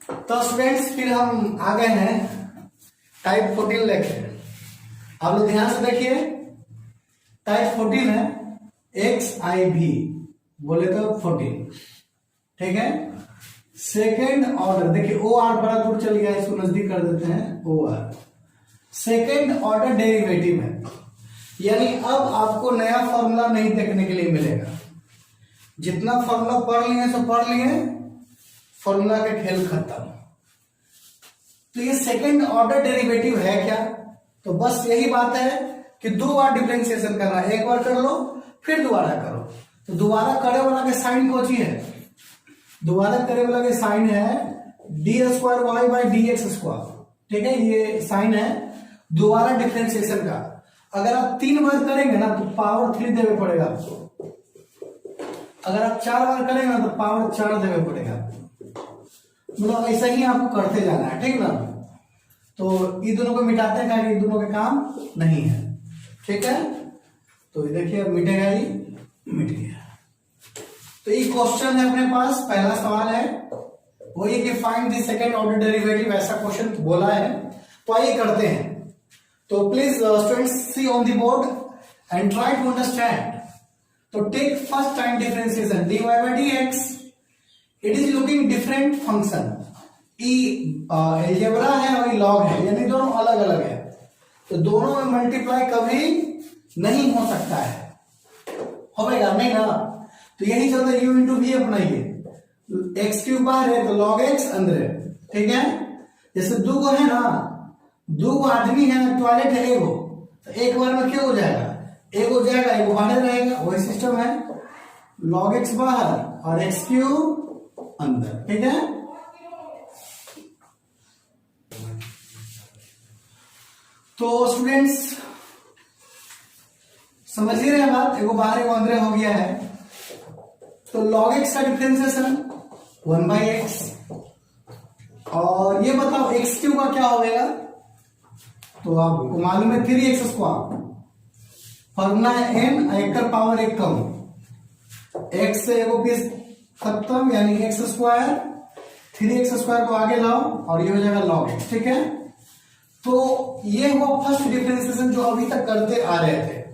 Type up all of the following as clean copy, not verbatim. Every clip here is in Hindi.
तो स्टूडेंट्स फिर हम आ गए हैं टाइप 14 लेके। आप लोग ध्यान से देखिए, टाइप 14 है XIV, बोले तो 14, ठीक है। सेकेंड ऑर्डर, देखिए OR बड़ा दूर चल गया, इसको नजदीक कर देते हैं, OR सेकेंड ऑर्डर डेरिवेटिव है, यानी अब आपको नया फॉर्मूला नहीं देखने के लिए मिलेगा। जितना फॉर्मूला पढ़ लिए सो पढ़ लिए, फॉर्मूला का खेल खत्म। तो ये सेकेंड ऑर्डर डेरिवेटिव है क्या? तो बस यही बात है कि 2 बार डिफरेंशिएशन करना, एक बार कर लो फिर दोबारा करो। तो दोबारा करे वाला के साइन कौन सी है? दोबारा करे वाला के साइन है d² y / dx², ठीक है। ये साइन है दोबारा डिफरेंशिएशन का। अगर आप 3 बार करेंगे ना तो पावर 3 देवे पड़ेगा आपको। अगर आप 4 बार करेंगे ना तो पावर 4 देवे पड़ेगा। मतलब ऐसा ही आपको करते जाना है, ठीक ना। तो ये दोनों को मिटाते हैं, ये दोनों के काम नहीं है, ठीक है। तो ये देखिए अब मिटेगा, ये मिट गया। तो ये क्वेश्चन है अपने पास, पहला सवाल है वही कि find the second order derivative, ऐसा क्वेश्चन बोला है। तो आइए करते हैं। तो please students see on the board and try to understand. तो take first time differentiation dy by dx, it is looking different function. Algebra है और लॉग है, यानी दोनों अलग अलग है। तो दोनों में मल्टीप्लाई कभी नहीं हो सकता है, होगा नहीं ना। तो यही चलता है, u इंटू वी अपनाइए, x³ बाहर है तो log x अंदर है, ठीक है। जैसे 2 को है ना, 2 आदमी है, टॉयलेट है एगो, तो एक बार में क्या हो जाएगा? एक हो जाएगा, एगो बाहर रहेगा, वही सिस्टम है। log x बाहर और x³ अंदर, ठीक है। तो स्टूडेंट्स समझ ही रहे बात, एगो बाहर एगो अंदर हो गया है। तो log x का डिफरेंशिएशन 1/x, और ये बताओ x³ का क्या होगा? तो आपको मालूम है 3x², फॉर्मूला है n, एक का पावर 1 कम, x से एगो पीस खत्म, यानी x², 3x² को आगे लाओ और ये हो जाएगा log x, ठीक है। तो ये हुआ फर्स्ट डिफरेंशिएशन जो अभी तक करते आ रहे थे।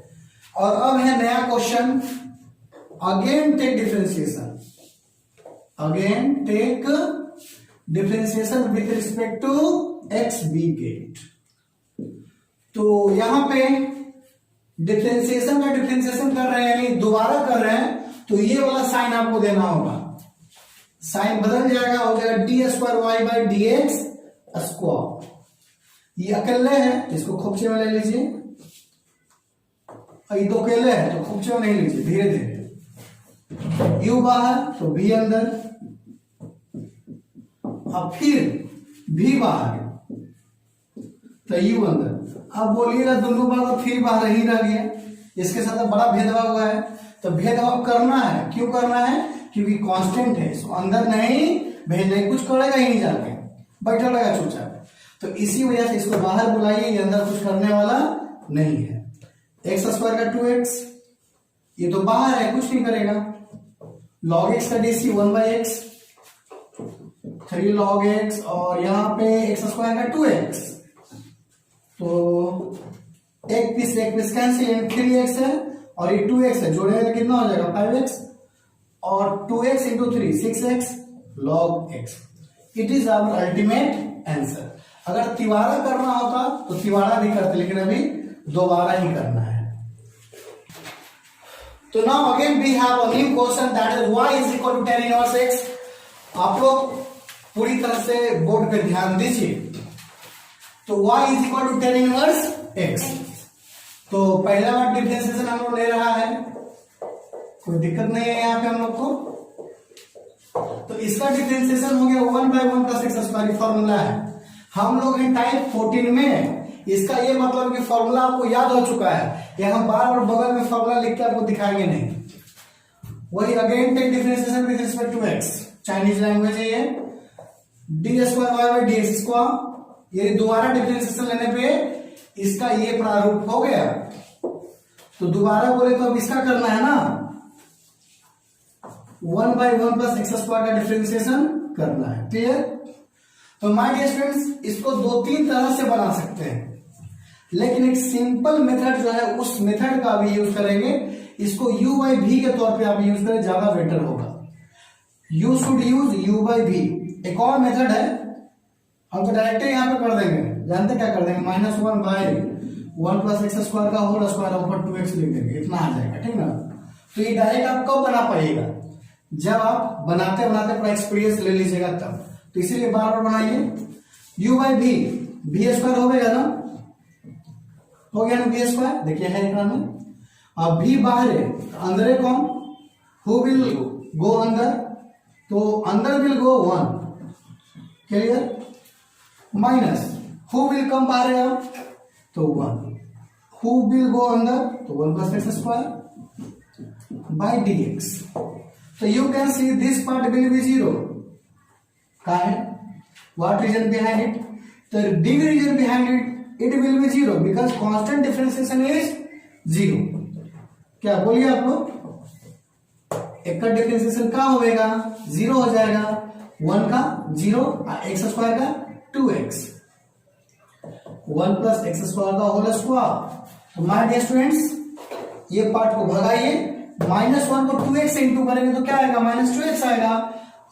और अब है नया question, again take differentiation, again take differentiation with respect to x we get. तो यहां पे डिफरेंशिएशन का डिफरेंशिएशन कर रहे हैं, यानी दोबारा कर रहे हैं, तो ये वाला साइन आपको देना होगा। साइन बदल जाएगा, हो जाएगा d² y / dx²। ये अकेले है, इसको खुपचे में ले लीजिए, ये 2 अकेले है तो खुपचे में नहीं लीजिए, धीरे धीरे। u बाहर तो v अंदर, अब फिर v बाहर तो u अंदर। अब बोलिएगा दोनों बार तो फिर बाहर ही रह गया, इसके साथ बड़ा भेदभाव हुआ है। तो भेदभाव करना है, क्यों करना है? क्योंकि कांस्टेंट है, इसको अंदर नहीं भेजने, कुछ करेगा ही नहीं, जाके बैठा रहेगा चुपचाप। तो इसी वजह से इसको बाहर बुलाइए, ये अंदर कुछ करने वाला नहीं है। x² का 2x, ये तो बाहर है, कुछ नहीं करेगा। log x का dc 1/x, 3 log x, और यहां पे x² का 2x, तो एक पीस कैंसिल, 3x है और ये 2x है, जोड़ेगा तो कितना हो जाएगा? 5x, और 2x into 3 6x log x। It is our ultimate answer. अगर तिबारा करना होता तो तिबारा भी करते, लेकिन अभी दोबारा ही करना है। तो now again we have a new question, that is y is equal to tan inverse x। आप लोग पूरी तरह से बोर्ड पे ध्यान दीजिए। तो y is equal to tan inverse x। तो पहला बार डिफरेंशिएशन हम लोग ले रहा है, कोई दिक्कत नहीं है यहाँ पे हम लोग को। तो इसका डिफरेंशिएशन हो गया 1/1 + x², फॉर्मूला है। हम लोग हैं टाइप 14 में, इसका ये मतलब कि फॉर्मूला आपको याद हो चुका है, ये हम बार बार बगल में फॉर्मूला लिख के आपको दिखाएंगे नहीं। वही again take differentiation with respect to x, Chinese language है ये, d² y / dx²। ये दोबारा डिफरेंशिएशन लेने पे इसका ये प्रारूप हो गया। तो दोबारा बोले तो अब इसका करना है ना, 1/1 + x² का डिफरेंशिएशन करना है, क्लियर। तो माय डियर स्टूडेंट्स इसको 2-3 तरह से बना सकते हैं, लेकिन एक सिंपल मेथड जो है उस मेथड का भी यूज करेंगे। इसको u बाई v के तौर पे आप यूज करें, ज्यादा बेटर होगा। You should use u by v। एक और मेथड है, हम तो डायरेक्ट यहां पे कर देंगे, जानते क्या कर देंगे, -1 बाई 1 प्लस एक्स स्क्वायर का होल स्क्वायर ऊपर 2x लिख देंगे, इतना आ जाएगा, ठीक ना। तो ये डायरेक्ट आप कब बना पाइएगा, जब आप बनाते बनाते पूरा एक्सपीरियंस ले लीजिएगा तब। तो इसीलिए बार बार बनाइए। u बाई v स्क्वायर हो गया ना, हो गया ना v स्क्वायर, देखिए है इतना में। अब v बाहर है, अंदर है कौन, हु विल गो अंदर, तो अंदर will go 1, clear. Minus who will come बाहर है तो 1, हु विल गो अंदर तो 1 plus x square by dx। तो you can see this part will be 0, का है, व्हाट रीजन बिहाइंड इट, तो big reason behind it will be 0 because constant differentiation is 0। क्या बोलिए आप लोग, एक का डिफरेंशिएशन क्या होगा, 0 हो जाएगा, 1 का 0, एक्स स्क्वायर का 2x, 1 प्लस एक्स स्क्वायर का होल स्क्वायर। तो माय डियर स्टूडेंट्स ये पार्ट को भगाइए, -1 को 2x से इंटू करेंगे तो क्या आएगा, -2x आएगा,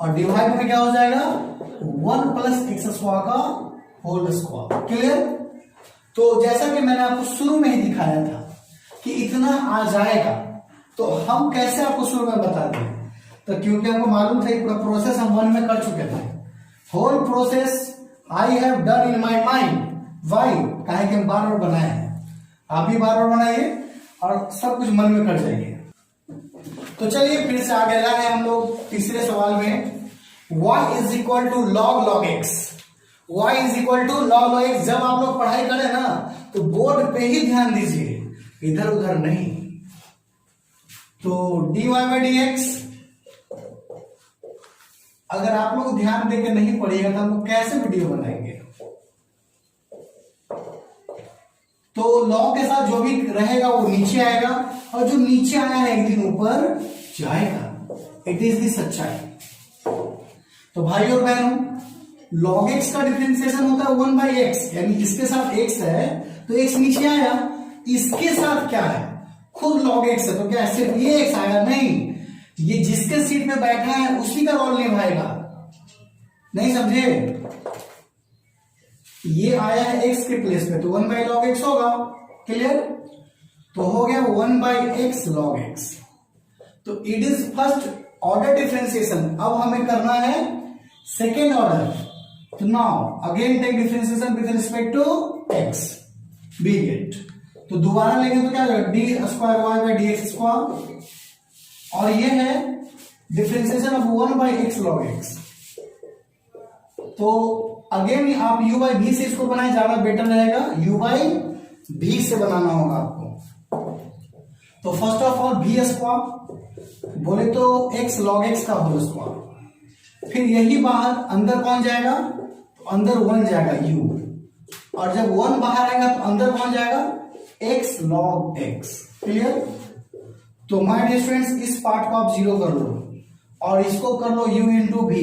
और डिवाइड में क्या हो जाएगा, 1 प्लस एक्स स्क्वायर का होल स्क्वायर, क्लियर। तो जैसा कि मैंने आपको शुरू में ही दिखाया था कि इतना आ जाएगा, तो हम कैसे आपको शुरू में बता दें, तो क्योंकि हमको मालूम था पूरा प्रोसेस हम 1 में कर चुके थे, whole process I have done in my mind. Why, कहे कि हम बार बार बनाए हैं, आप भी बार बार बनाइए और सब कुछ मन में कर जाइए। तो चलिए फिर से आगे रहे हम लोग तीसरे सवाल में, y is equal to log x। y is equal to log x। जब आप लोग पढ़ाई करें ना तो बोर्ड पे ही ध्यान दीजिए, इधर उधर नहीं। तो dy बाई dx अगर आप लोग ध्यान देकर नहीं पढ़िएगा तो हम लोग कैसे वीडियो बनाएंगे। तो log के साथ जो भी रहेगा वो नीचे आएगा, और जो नीचे आया है एक दिन ऊपर जाएगा, इट इज दी सच्चाई। तो भाई और बहनों, log x का डिफरेंशिएशन होता है 1 बाई एक्स, यानी इसके साथ x है तो x नीचे आया, इसके साथ क्या है, खुद log x है तो क्या है, सिर्फ ये x आएगा, नहीं, ये जिसके सीट पे बैठा है उसी का रोल निभाएगा, नहीं समझे। ये आया है x के प्लेस पे तो 1 बाई log x होगा, क्लियर। तो हो गया 1 बाई एक्स log x। तो it is first order differentiation. अब हमें करना है सेकेंड ऑर्डर। तो now again take differentiation with respect to x, we get. तो दोबारा लेंगे तो क्या होगा, D square Y by D X square, और ये है differentiation of 1 by x log x। तो अगेन आप u बाई v से इसको बनाए, ज्यादा बेटर रहेगा, u बाई v से बनाना होगा आपको। तो first of all v square बोले तो x log x का होल स्क्वायर, फिर यही बाहर अंदर कौन जाएगा, तो अंदर 1 जाएगा u, और जब 1 बाहर आएगा तो अंदर कौन जाएगा, x log x, क्लियर। तो माय डियर स्टूडेंट्स इस पार्ट को आप 0 कर लो और इसको कर लो u into v,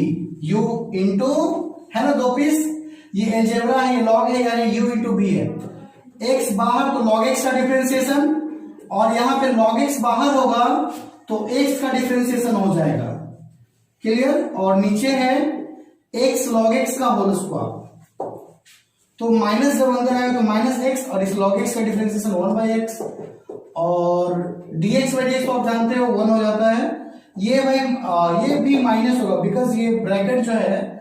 u into है ना 2 पीस, ये अलजेब्रा है, ये log है, यानी u इंटू v है, x बाहर तो log x का डिफरेंशिएशन, और यहां पे log x बाहर होगा तो x का डिफरेंशिएशन हो जाएगा, क्लियर। और नीचे है x log x का होल स्क्वायर, तो माइनस जब अंदर आएगा तो माइनस x, और इस log x का डिफरेंशिएशन 1 बाई x, और dx बाई dx तो आप जानते हो 1 हो जाता है। ये भाई ये भी माइनस होगा बिकॉज ये ब्रैकेट जो है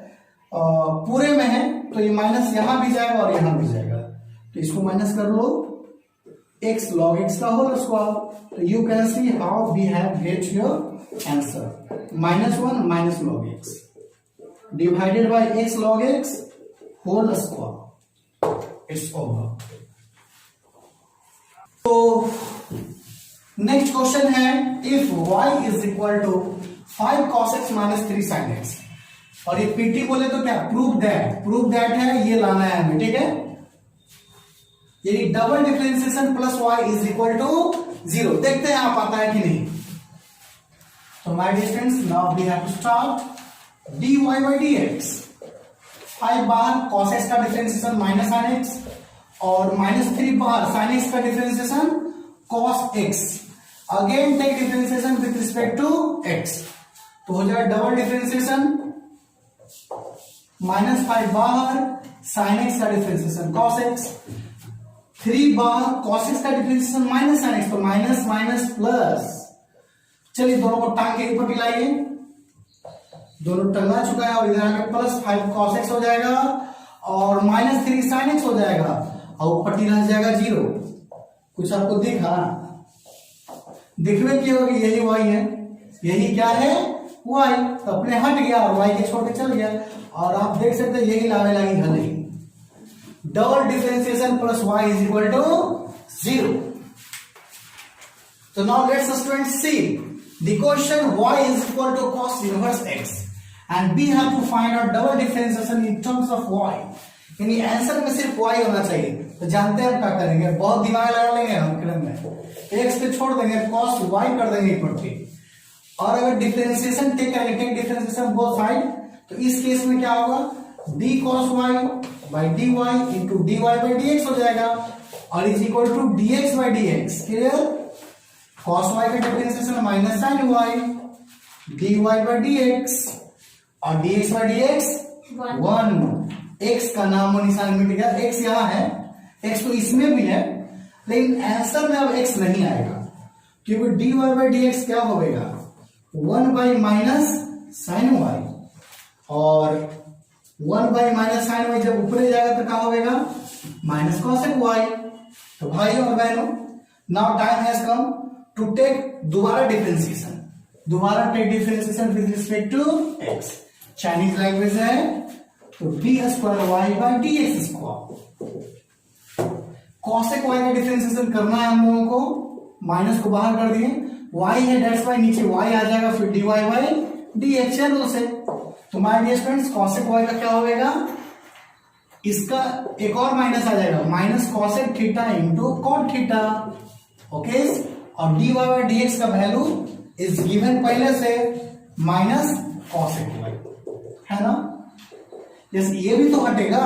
पूरे में है, तो ये माइनस यहां भी जाएगा और यहां भी जाएगा, तो इसको माइनस कर लो, x log x का होल स्क्वायर। तो you can see how we have get your answer, -1 minus log x divided by x log x whole square, it's over. तो नेक्स्ट क्वेश्चन है, if y is equal to 5 cos x minus 3 sin x, और ये पीटी बोले तो क्या, प्रूव दैट है, ये लाना है हमें, ठीक है। ये double differentiation plus y is equal to 0, देखते हैं आप आता है कि नहीं। तो my dear students now we have to start dy by dx। 5 बाहर cos x का डिफरेंशिएशन माइनस sin x, और -3 बाहर sin x का differentiation cos x, again take differentiation with respect to x, तो हो जाएगा डबल डिफरेंशिएशन -5 बाहर sin x का डिफरेंशिएशन cos x, 3 बाहर cos x का डिफरेंशिएशन माइनस sin x, तो माइनस माइनस प्लस। चलिए दोनों को टांग के ऊपर मिलाइए, दोनों टंगा चुका है, और इधर आके +5 cos x हो जाएगा और -3 sin x हो जाएगा, और पट्टी रह जाएगा 0। कुछ आपको दिखा दिखने की होगी, यही y है, यही क्या है y, तो अपने हट गया और y के छोड़ के चल गया, और आप देख सकते हैं यही लावे लगी हल ही, double differentiation plus y is equal to 0। So now let's students see the question y is equal to cos inverse x and we have to find out double differentiation in terms of y, यानी आंसर में सिर्फ y होना चाहिए। तो जानते हैं हम क्या करेंगे, बहुत दिमाग लगा लेंगे हम क्रम में, x पे छोड़ देंगे cos y कर देंगे इक्वल टू, और अगर डिफरेंशिएशन टेक करेंगे, टेक डिफरेंशिएशन बोथ साइड, तो इस केस में क्या होगा d cos y by dy into dy by dx हो जाएगा, और is equal to dx by dx, clear. cos y का differentiation minus sin y, dy by dx, और dx by dx 1, x का नाम और निशान मिट गया, x यहाँ है, x तो इसमें भी है, लेकिन आंसर में अब x नहीं आएगा, क्योंकि dy by dx क्या होगा 1 by माइनस sin y, और 1 by माइनस sin y जब ऊपर जाएगा तो क्या होगा माइनस cosec y। तो भाई और बहनों, now time has come to take दोबारा डिफरेंशिएशन, दोबारा take differentiation with respect to x, Chinese language है, तो d² y by dx²। cosec y का डिफरेंशिएशन करना है हम लोगों को, माइनस को बाहर कर दिए, y है दैट्स वाई नीचे y आ जाएगा, फिर dy by dx चैनल से। तो my dear students cosec y का क्या होगा, इसका एक और माइनस आ जाएगा, minus cosec theta into cot theta, okay. और dy by dx का वैल्यू इज गिवन पहले से माइनस cosec y, है ना। जैसे ये भी तो हटेगा,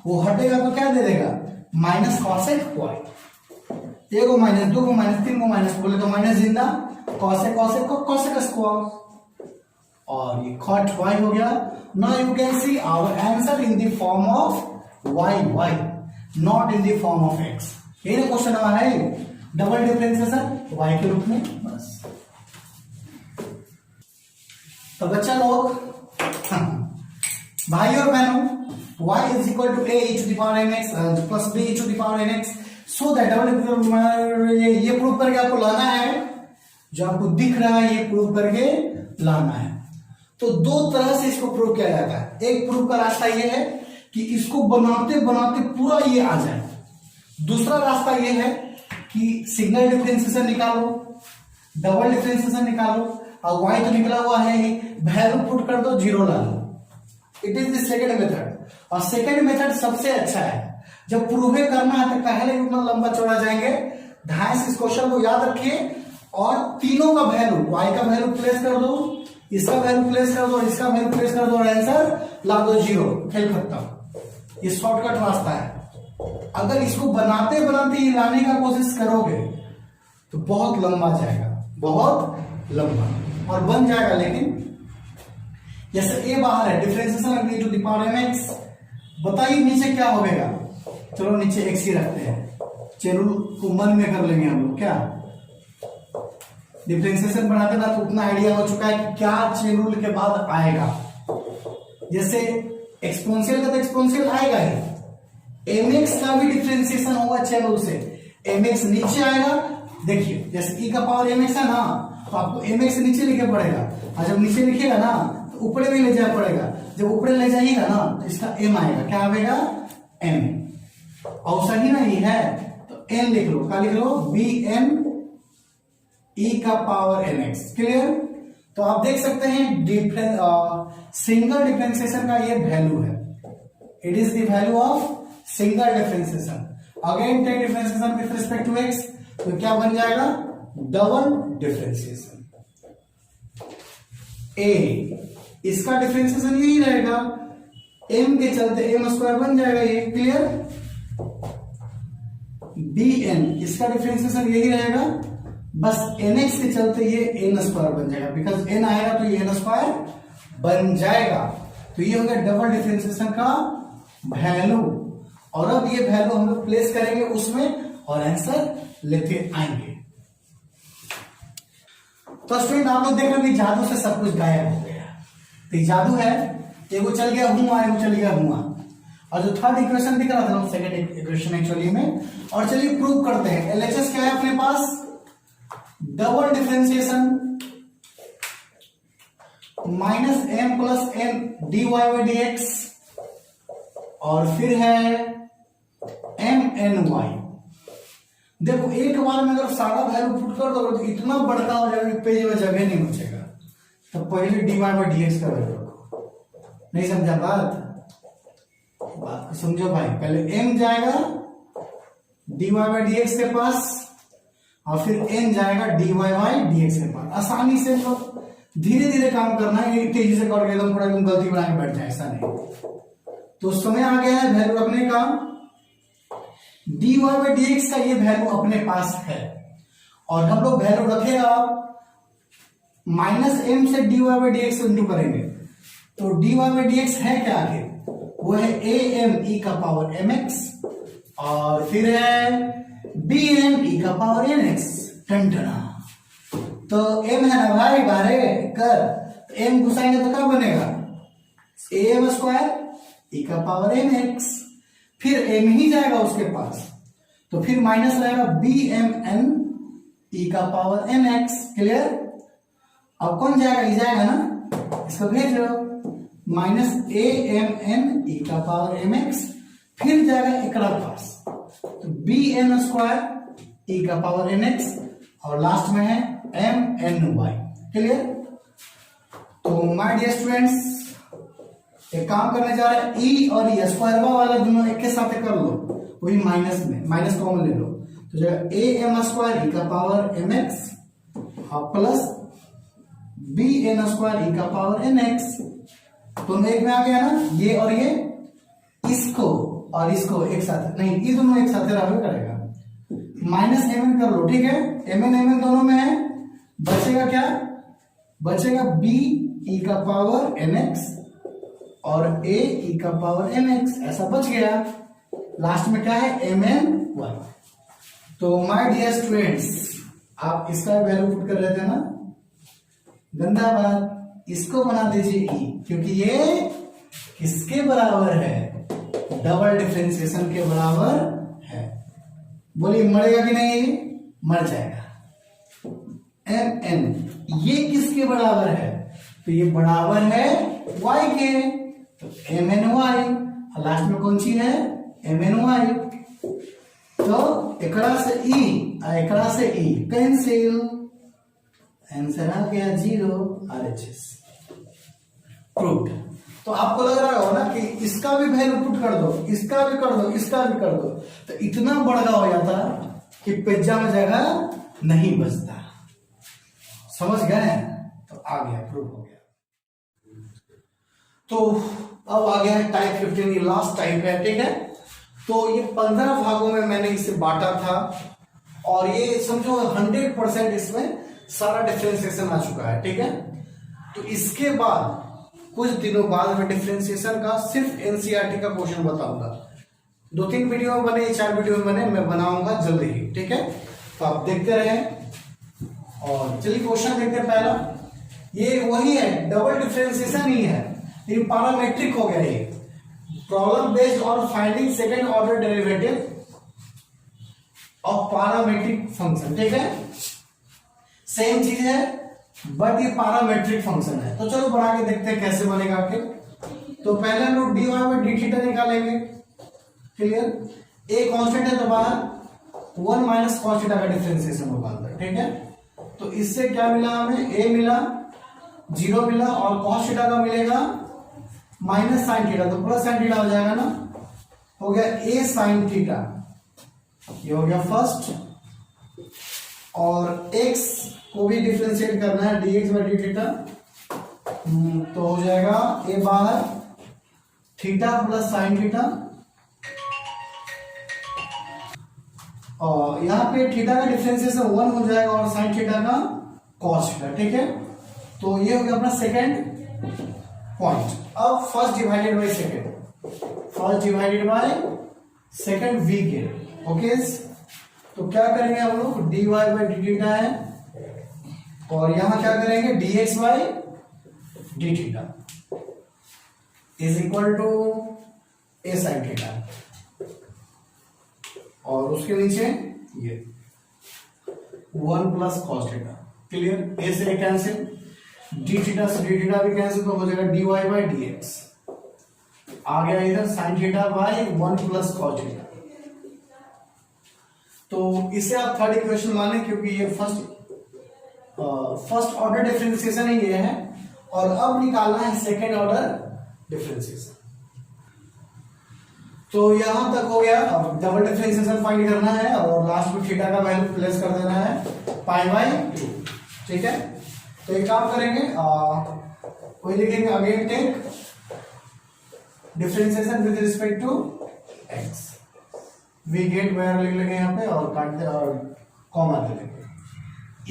वो हटेगा तो क्या दे देगा माइनस cosec y, एक को माइनस, 2 को माइनस, 3 को माइनस, बोले तो माइनस जिंदा, cosec cosec को cosec स्क्वायर, और ये cot y हो गया। Now you can see our answer in the form of y not in the form of x। ये ना क्वेश्चन हमारा है डबल डिफरेंशिएशन y के रूप में, बस। तो बच्चा लोग, भाई और बहनों, y is equal to a e to the power mx plus b e to the power nx, so that ये प्रूव करके आपको लाना है, जो आपको दिख रहा है ये प्रूव करके लाना है। तो दो तरह से इसको प्रूव किया जाता है, एक प्रूव का रास्ता ये है कि इसको बनाते बनाते पूरा ये आ जाए, दूसरा रास्ता ये है कि सिंगल डिफरेंशिएशन निकालो, डबल डिफरेंशिएशन निकालो, और y तो निकला हुआ है ही, वैल्यू पुट कर दो, 0 ला लो। It is the second method, और सेकंड मेथड सबसे अच्छा है। जब प्रूव करना है तो पहले उतना लंबा चौड़ा जाएंगे, ध्यान से इस क्वेश्चन को याद रखिए, और तीनों का वैल्यू, y का वैल्यू प्लेस कर दो, इसका वैल्यू प्लेस कर दो, और इसका वैल्यू प्लेस कर दो, और आंसर ला दो 0, खेल खत्म। ये शॉर्टकट रास्ता है। अगर इसको बनाते बनाते ये लाने का कोशिश करोगे तो बहुत लंबा जाएगा, बहुत लंबा, और बन जाएगा, लेकिन जैसे a बाहर है, differentiation e to the power mx, बताइए नीचे क्या होगा। चलो नीचे x ही रखते हैं, चलो को मन में कर लेंगे हम लोग, क्या डिफरेंशिएशन बनाते ना, तो उतना आइडिया हो चुका है कि क्या चेन रूल के बाद आएगा। जैसे एक्सपोनेंशियल का तो एक्सपोनेंशियल आएगा ही, mx का भी डिफरेंशिएशन होगा चेन रूल से, mx नीचे आएगा। देखिए जैसे e का पावर mx है ना, तो आपको mx नीचे लिखे पड़ेगा, और जब नीचे लिखेगा ना तो ऊपर भी ले जाना पड़ेगा, जब ऊपर ले जाइएगा ना तो इसका m आएगा, क्या आएगा m, और सही नहीं है तो n लिख लो, क्या लिख लो bm e का पावर mx, क्लियर। तो आप देख सकते हैं सिंगल डिफरेंशिएशन का ये वैल्यू है, it is the value of single differentiation. Again take differentiation with respect to x, तो क्या बन जाएगा डबल डिफरेंशिएशन। a इसका डिफरेंशिएशन यही रहेगा, m के चलते m स्क्वायर बन जाएगा, ये क्लियर। bn इसका डिफरेंशिएशन यही रहेगा, बस nx के चलते ये n स्क्वायर बन जाएगा, बिकॉज n आएगा तो ये n स्क्वायर बन जाएगा। तो ये हो गया डबल डिफरेंशिएशन का वैल्यू, और अब ये वैल्यू हम लोग प्लेस करेंगे उसमें और आंसर लेते आएंगे। तो स्टूडेंट आप लोग देख रहे हो कि जादू से सब कुछ गायब हो गया। तो ये जादू है, एगो चल गया हुआ, एगो चल गया हुआ, और जो थर्ड इक्वेशन दिख रहा था सेकंड इक्वेशन एक्चुअली में। और चलिए प्रूव करते हैं। एलएचएस क्या है अपने पास, double differentiation minus m plus n dy by D x, और फिर है m n y। देखो एक बार में अगर सारा वैल्यू पुट कर दोगे तो इतना बड़का हो जाएगा कि पेज में जगह नहीं बचेगा। तो पहले dy बाई डी एक्स का वैल्यू रखो। नहीं समझा बात को समझो भाई। पहले m जाएगा dy बाई डी एक्स के पास, और फिर n जाएगा dy बाई डी एक्स के पास। आसानी से लोग धीरे धीरे काम करना है, तेजी से करके एकदम पूरा एकदम गलती बना के बैठ जाए, ऐसा नहीं। तो समय आ गया है वैल्यू रखने का। dy बाई डी एक्स का ये वैल्यू अपने पास है, और हम लोग वैल्यू रखेगा माइनस m से dy by D x into करेंगे। तो dy बाई डी एक्स है क्या आगे, वो है am e का पावर mx, और फिर है bm e का पावर nx। टंटना तो m है ना भाई, बारे कर, तो m घुसाएंगे तो क्या बनेगा, am स्क्वायर e का पावर mx, फिर m ही जाएगा उसके पास, तो फिर माइनस रहेगा bmn e का पावर nx। क्लियर। अब कौन जाएगा, ये जाएगा ना, इसको भेज लो, माइनस amn e का पावर mx, फिर जाएगा एकड़ा पास, तो bn स्क्वायर e का पावर nx, और लास्ट में है mny। क्लियर। तो माय डियर स्टूडेंट्स एक काम करने जा रहे हैं, e और e स्क्वायर वाला दोनों एक के साथ कर लो, वही माइनस में माइनस कॉमन ले लो, तो जो am स्क्वायर e का पावर mx और प्लस bn स्क्वायर e का पावर nx, दोनों एक में आ गया ना, ये और ये, इसको और इसको एक साथ नहीं, ये दोनों एक साथ रहा करेगा, माइनस mn कर लो, ठीक है। mn दोनों में है, बचेगा क्या, बचेगा b e का पावर nx और a e का पावर mx, ऐसा बच गया। लास्ट में क्या है, mny। तो माय डियर स्टूडेंट्स आप इसका वैल्यू पुट कर लेते हैं ना, गंदा बात, इसको बना दीजिए e, क्योंकि ये किसके बराबर है, डबल डिफरेंशिएशन के बराबर है। बोलिए मरेगा कि नहीं, मर जाएगा। mn ये किसके बराबर है, तो ये बराबर है y के, तो mny, और लास्ट में कौन सी है, mny। तो एकड़ा से e और एकड़ा से e कैंसिल, आंसर आ गया 0 RHS प्रूव्ड। तो आपको लग रहा होगा ना कि इसका भी वैल्यू पुट कर दो, इसका भी कर दो, इसका भी कर दो, तो इतना बड़ा हो जाता कि पेजा में जगह नहीं बचता। समझ गए, तो आ गया, प्रूव हो गया। तो अब आ गया है टाइप 15, ये लास्ट टाइप है, ठीक है। तो ये 15 भागों में मैंने इसे बांटा था, और ये समझो 100% इसमें सारा डिफरेंशिएशन आ चुका है, ठीक है। तो इसके बाद कुछ दिनों बाद में डिफरेंशिएशन का सिर्फ एनसीईआरटी का क्वेश्चन बताऊंगा। 2-3 वीडियो में बने, 4 वीडियो में बने, मैं बनाऊंगा जल्दी ही, ठीक है। तो आप देखते रहें, और चलिए क्वेश्चन देखते हैं। पहला ये वही है, डबल डिफरेंशिएशन ही है, ये पैरामीट्रिक हो गया। ये problem based on finding second order derivative of parametric function, ठीक है। सेम चीज है बट ये पैरामीट्रिक फंक्शन है। तो चलो बना के देखते हैं कैसे बनेगा आखिर। तो पहले हम लोग dy बाई डी थीटा निकालेंगे, क्लियर। ए कांस्टेंट है तो बाहर 1 माइनस cos थीटा का डिफरेंशिएशन होगा अंदर, ठीक है। तो इससे क्या मिला हमें, a मिला, 0 मिला, और cos थीटा का मिलेगा माइनस साइन थीटा, तो प्लस साइन थीटा हो जाएगा ना, हो गया a साइन थीटा, ये हो गया फर्स्ट। और x को भी डिफरेंशिएट करना है, dx बाई डी थीटा, तो हो जाएगा a बाहर थीटा प्लस साइन थीटा, और यहाँ पे थीटा का डिफरेंशिएशन 1 हो जाएगा और साइन थीटा का कॉस थीटा, ठीक है। तो ये हो गया अपना सेकेंड पॉइंट। अब first divided by second, first divided by second we get, okay. तो क्या करेंगे हम लोग, D Y by D theta है, और यहां क्या करेंगे, D X by D theta is equal to A sine theta, और उसके नीचे ये 1 plus cos theta, clear. A से कैंसिल, डी थीटा से डी थीटा भी कैंसिल, तो हो जाएगा d Y by D x, आ गया इधर sine theta by 1 plus cos theta. तो इसे आप थर्ड इक्वेशन माने, क्योंकि ये फर्स्ट ऑर्डर डिफरेंशिएशन ही ये है, और अब निकालना है सेकेंड ऑर्डर डिफरेंशिएशन। तो यहां तक हो गया। अब डबल डिफरेंशिएशन फाइंड करना है, और लास्ट में थीटा का वैल्यू प्लेस कर देना है पाई बाई 2, ठीक है। तो एक काम करेंगे, वही लिखेंगे, again take differentiation with respect to X, we get where लिख लेंगे यहाँ पे, और काट दे और कॉमा दे लेंगे।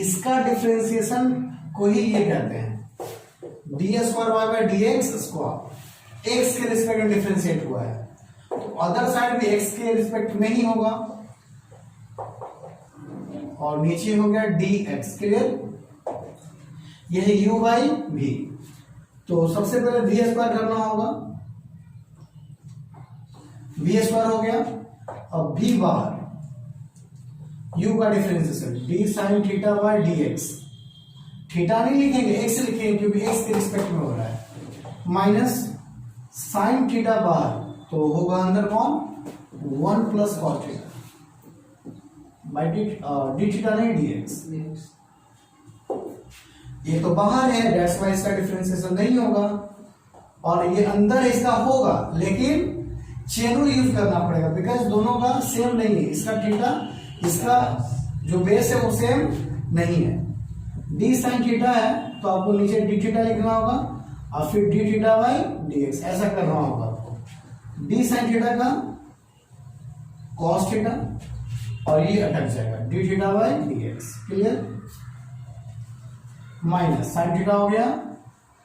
इसका डिफरेंशिएशन को ही ये कहते हैं D square Y by D X square, X के रिस्पेक्ट में डिफरेंशिएट हुआ है, तो अदर साइड भी एक्स के रिस्पेक्ट में ही होगा, और नीचे हो गया डी एक्स, क्लियर। यह है यू बाई भी। तो सबसे पहले वी स्क्वायर करना होगा, वी स्क्वायर हो गया। अब भी बाहर u का differentiation D sign theta by D x, theta नहीं लिखेंगे, एक्स लिखेंगे क्योंकि एक्स के रिस्पेक्ट में हो रहा है, माइनस साइन थीटा बाहर, तो होगा अंदर कौन, 1 plus cos theta by D theta नहीं डी एक्स। ये तो बाहर है, दैट्स वाई इसका डिफरेंशिएशन नहीं होगा, और ये अंदर इसका होगा, लेकिन चेन यूज करना पड़ेगा, बिकॉज दोनों का सेम नहीं है। इसका थीटा, इसका जो बेस है वो सेम नहीं है। डी साइन थीटा है तो आपको नीचे डी थीटा लिखना होगा, और फिर D theta by D x, ऐसा करना होगा आपको। डी साइन थीटा का कॉस थीटा, और ये अटक जाएगा D theta by D x, clear. Minus sine theta हो गया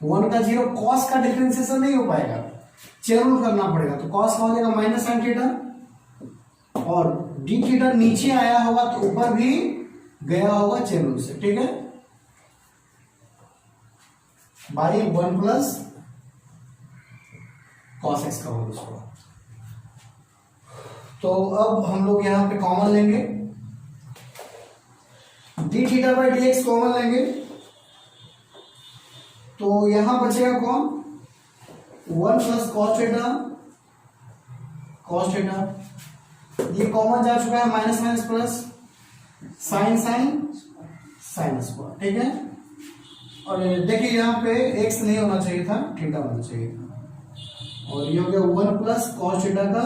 1 का 0, कॉस का डिफरेंशिएशन नहीं हो पाएगा, चेन करना पड़ेगा, तो कॉस का हो जाएगा माइनस साइन थीटा, और डी थीटा नीचे आया होगा तो ऊपर भी गया होगा चेन से, ठीक है, बाई 1 प्लस कॉस एक्स का होगा उसको। तो अब हम लोग यहां पे कॉमन लेंगे, D theta by D X common लेंगे, तो यहां बचेगा कौन, 1 plus cos theta, cos theta, ये कॉमन जा चुका है, minus minus plus, sine sine sine square, ठीक है। और देखिए यहाँ पे एक्स नहीं होना चाहिए था, थीटा होना चाहिए था, और ये हो गया 1 प्लस कॉस थीटा का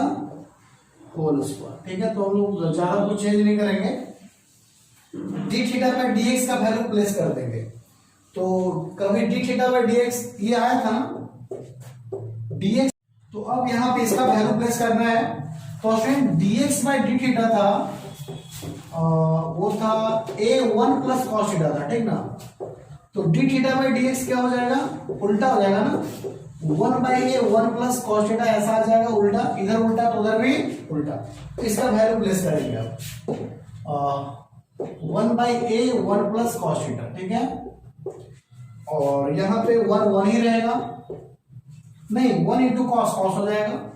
होल स्क्वायर, ठीक है। तो हम लोग ज्यादा कुछ चेंज नहीं करेंगे, डी थीटा पर डी एक्स का वैल्यू प्लेस कर देंगे। तो कभी D theta by D x ये आया था ना, डी एक्स, तो अब यहाँ पे इसका वैल्यू प्लेस करना है। तो friend D X by D theta था, वो था ए 1 प्लस कॉस थीटा था, ठीक ना। तो D theta by D x क्या हो जाएगा, उल्टा हो जाएगा ना, 1 by A 1 plus cos theta, ऐसा आ जाएगा उल्टा, इधर उल्टा तो उधर भी उल्टा, तो इसका वैल्यू प्लेस करेंगे आप, 1 by A 1 plus cos theta, ठीक है। और यहां पे 1 1 ही रहेगा, नहीं 1 इंटू कॉस, कॉस हो जाएगा,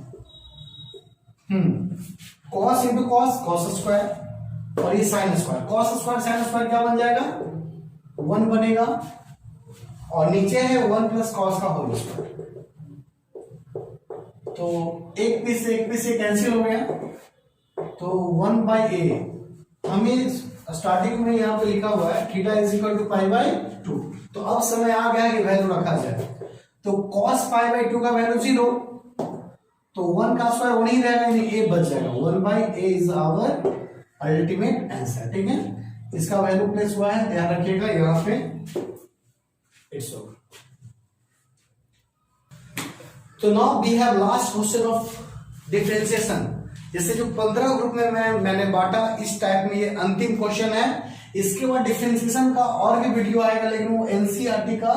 cos into cos, cos square, और ये sine square, cos square sine square क्या बन जाएगा, 1 बनेगा, और नीचे है 1 प्लस कॉस का होल स्क्वायर। तो एक पीस से कैंसिल हो गया, तो 1 बाई ए, हमें स्टार्टिंग में यहाँ पे लिखा हुआ है theta is equal to pi by 2, तो अब समय आ गया कि वैल्यू रखा जाए। तो cos पाई बाई 2 का वैल्यू 0, तो 1 का स्क्वायर 1 ही रहेगा, यानी a बच जाएगा, 1 by a is our ultimate answer, ठीक है। इसका वैल्यू प्लेस हुआ है, ध्यान रखिएगा यहाँ पे, इट्स ओवर। तो now we have last question of differentiation. जैसे जो 15 ग्रुप में मैंने बांटा, इस टाइप में ये अंतिम क्वेश्चन है। इसके बाद डिफरेंशिएशन का और भी वीडियो आएगा, लेकिन वो एनसीईआरटी का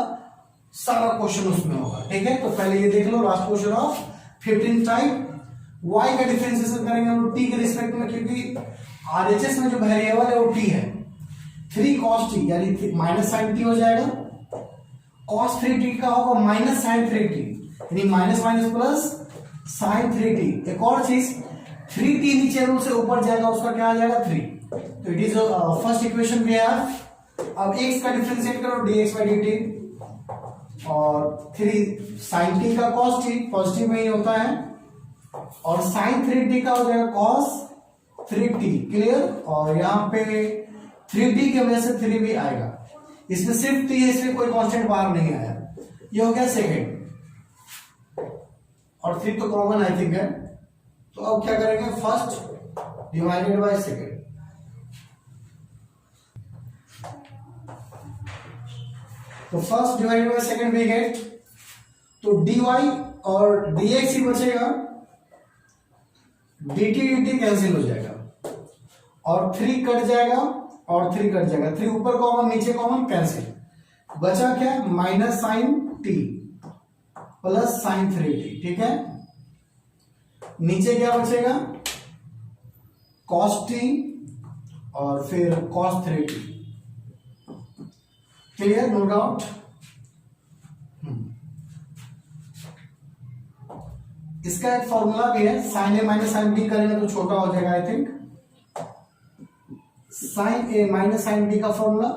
सारा क्वेश्चन उसमें होगा, ठीक है। तो पहले ये देख लो last question of 15 type. y का डिफरेंशिएशन करेंगे हम लोग t के रिस्पेक्ट में, क्योंकि आरएचएस में जो वेरिएबल है वो t है। 3 cos t यानी माइनस साइन टी हो जाएगा, cos 3t का होगा माइनस साइन 3t, यानी minus minus plus sine 3t। एक और चीज, 3t नीचे रूट से ऊपर जाएगा, उसका क्या आ जाएगा 3। तो it is first equation we have. अब x का डिफरेंशिएट करो dx बाई dt, और 3 साइन t का cos t पॉजिटिव में ही होता है, और साइन 3t का हो जाएगा cos 3t। क्लियर। और यहाँ पे 3t की वजह से 3 भी आएगा, इसमें सिर्फ t है, इसमें कोई कांस्टेंट बाहर नहीं आया। ये हो गया सेकेंड, और 3 तो कॉमन आई थिंक है। तो अब क्या करेंगे, फर्स्ट डिवाइडेड बाय सेकेंड। तो first divided by second we get, तो dy और dx ही बचेगा, dt कैंसिल हो जाएगा, और 3 कट जाएगा और 3 कट जाएगा, 3 ऊपर कॉमन नीचे कॉमन कैंसिल, बचा क्या minus sine t plus sine 3t, ठीक है। नीचे क्या बचेगा cos t और फिर cos 3t। Clear, no doubt. इसका एक फॉर्मूला भी है, sine A minus sine B करेंगे तो छोटा हो जाएगा I think. Sine A minus sine B का फॉर्मूला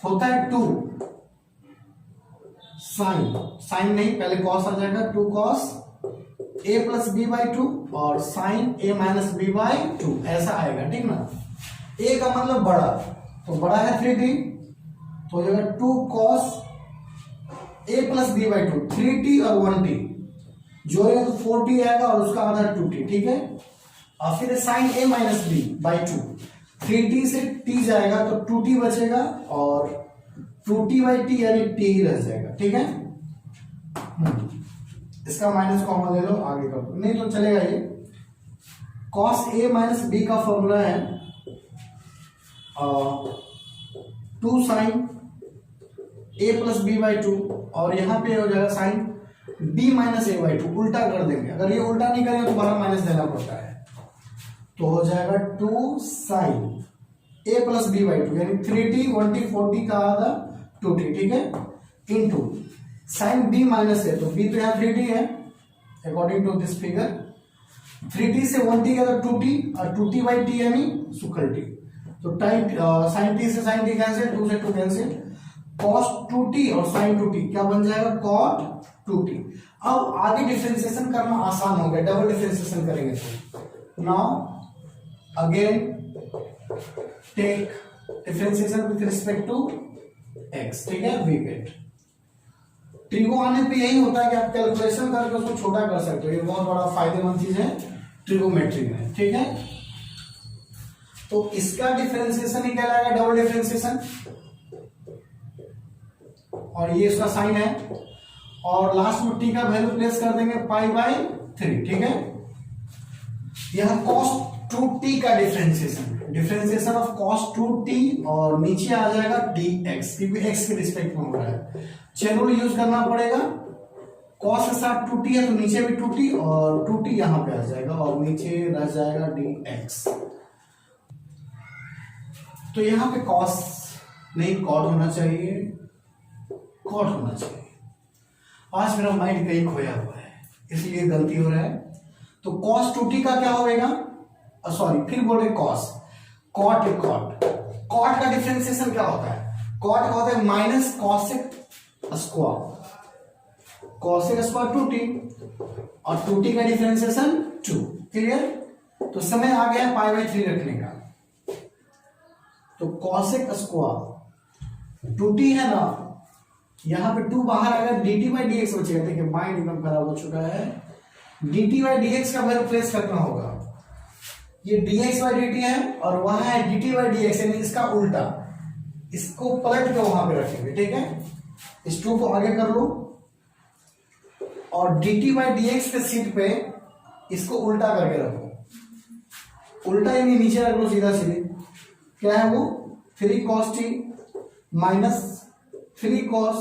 होता है 2 साइन, साइन नहीं पहले कॉस आ जाएगा, 2 cos A plus B by 2 और sine A minus B by 2, ऐसा आएगा, ठीक ना। ए का मतलब बड़ा, तो बड़ा है 3t, तो हो जाएगा 2 cos A plus B by 2, 3t और 1t जोड़ेगा तो 4t आएगा, और उसका आधा 2t, ठीक है। और फिर sine A minus B by 2, 3t से t जाएगा तो 2t बचेगा, और 2t बाई t यानी t ही रह जाएगा, ठीक है। इसका माइनस कॉमन ले लो, आगे कर दो, नहीं तो चलेगा ये। cos a माइनस b का फॉर्मूला है 2 sine a plus B by 2, और यहां पे हो जाएगा sine b minus A by 2, उल्टा कर देंगे, अगर ये उल्टा नहीं करेंगे तो बाहर माइनस देना पड़ता है, तो हो जाएगा 2 sine a plus B by 2 यानी 3t 1t 4t का आधा 2t, ठीक है, इनटू साइन b माइनस है, तो b तो यहाँ 3t है according to this figure, 3t से 1t का तो 2t, और 2t बाई t यानी सुकल t, तो टाइम साइन t से साइन t कैंसिल, 2 से 2 कैंसिल, cos 2t और sin 2t क्या बन जाएगा cot 2t। अब आगे डिफरेंशिएशन करना आसान हो गया, डबल डिफरेंशिएशन करेंगे तो now again take differentiation with respect to x, ठीक है। वी गेट, ट्रिगो आने पे यही होता है कि आप कैलकुलेशन करके उसको छोटा कर सकते हो, ये बहुत बड़ा फायदेमंद चीज है ट्रिगोमेट्री में, ठीक है। तो इसका डिफरेंशिएशन ही कहलाएगा डबल डिफरेंशिएशन, और ये इसका साइन है, और लास्ट में t का वैल्यू प्लेस कर देंगे पाई बाई 3, ठीक है। यह cos 2t का डिफरेंशिएशन ऑफ cos 2t, और नीचे आ जाएगा dx, क्योंकि x के रिस्पेक्ट में हो रहा है, चेन रूल यूज करना पड़ेगा। cos के साथ 2t है तो नीचे भी 2t, और 2t यहां पे आ जाएगा, और नीचे रह जाएगा dx। तो यहां पे cos नहीं cot होना चाहिए, cot होना चाहिए। आज मेरा माइंड कहीं खोया हुआ है, इसलिए गलती हो रहा है। तो cos 2t का क्या होगा, सॉरी फिर बोल रहे cos, cot है cot, cot का डिफरेंशिएशन क्या होता है, cot का होता है minus cosec square, cosec square 2t, और 2t का डिफरेंशिएशन 2। क्लियर। तो समय आ गया पाई बाई 3 रखने का, तो cosec स्क्वायर 2t है ना, यहां पे 2 बाहर आएगा, dt बाई dx बचेगा। देखिए माइंड एकदम खराब हो चुका है, dt बाई dx का वैल्यू प्लेस करना होगा, ये dx बाई dt है, और वहां है dt बाई dx, यानी इसका उल्टा, इसको पलट के वहां पे रखेंगे, ठीक है। इस 2 को आगे कर लो, और dt बाई dx के सीट पे इसको उल्टा करके रखो, उल्टा यानी नीचे रख लो सीधा सीधे। क्या है वो 3 cos t minus 3 cos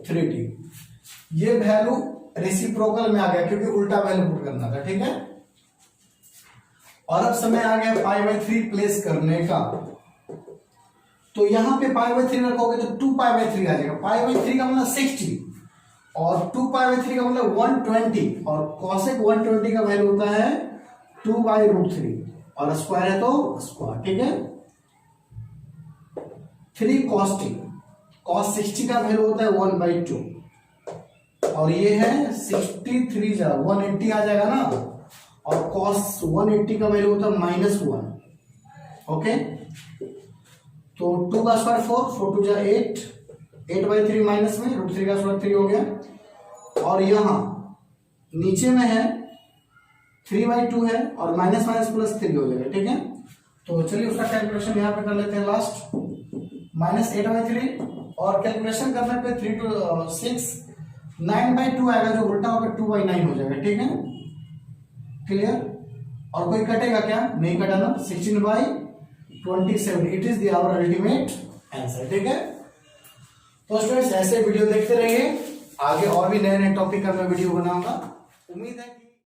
3t। ये वैल्यू रेसिप्रोकल में आ गया क्योंकि उल्टा वैल्यू पुट करना था, ठीक है। और अब समय आ गया पाई बाई 3 प्लेस करने का। तो यहां पे पाई बाई 3 रखोगे तो 2 पाई बाई 3 आ जाएगा। पाई बाई 3 का मतलब 60 और 2 पाई बाई 3 का मतलब 120 और cosec 120 का वैल्यू होता है 2 बाई रूट 3 और स्क्वायर है तो स्क्वायर, ठीक है। 3 cos t, cos 60 का वैल्यू होता है 1 बाई 2 और ये है 63 जा 180 आ जाएगा ना, और cos 180 का वैल्यू होता है -1, ओके। तो 2 का स्क्वायर 4, 4 2 जा 8 बाई 3 माइनस में रूट 3 का स्क्वायर 3 हो गया। और यहां नीचे में है 3 बाई 2 है और माइनस माइनस प्लस 3 हो जाएगा, ठीक है। तो चलिए उसका कैलकुलेशन यहाँ पे कर लेते हैं लास्ट। -8 बाई 3 और कैलकुलेशन करने पे 3 to 6 9 बाई 2 आएगा, जो उल्टा होकर 2 बाई 9 हो जाएगा, ठीक है। क्लियर। और कोई कटेगा क्या? नहीं कटाना। 16 by 27 it is the our ultimate answer, ठीक है। तो स्टूडेंट्स ऐसे वीडियो देखते रहिए, आगे और भी नए नए टॉपिक का मैं वीडियो बनाऊंगा। उम्मीद है